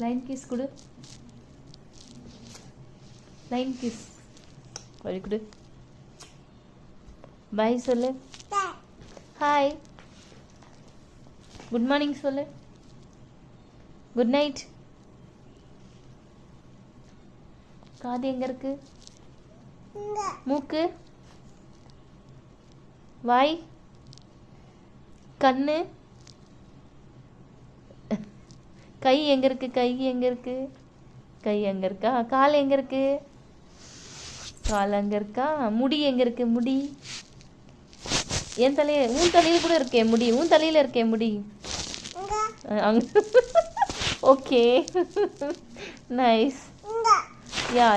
Line kiss கொடு. Line kiss வழி கொடு. பாய் சொல்லு. ஹாய். குட் மார்னிங் சொல்லு. Good night. காது எங்க இருக்கு? மூக்கு, வாய், கண்ணு, கை எங்க இருக்கு? கை எங்க இருக்கு? கை எங்க இருக்கா? கால் எங்க இருக்கு? கால் அங்க இருக்கா? முடி எங்க இருக்கு? முடி என் தலையில, உன் தலையில கூட இருக்கே முடி. உன் தலையில இருக்கே முடி அங்க. Okay, nice. யா யா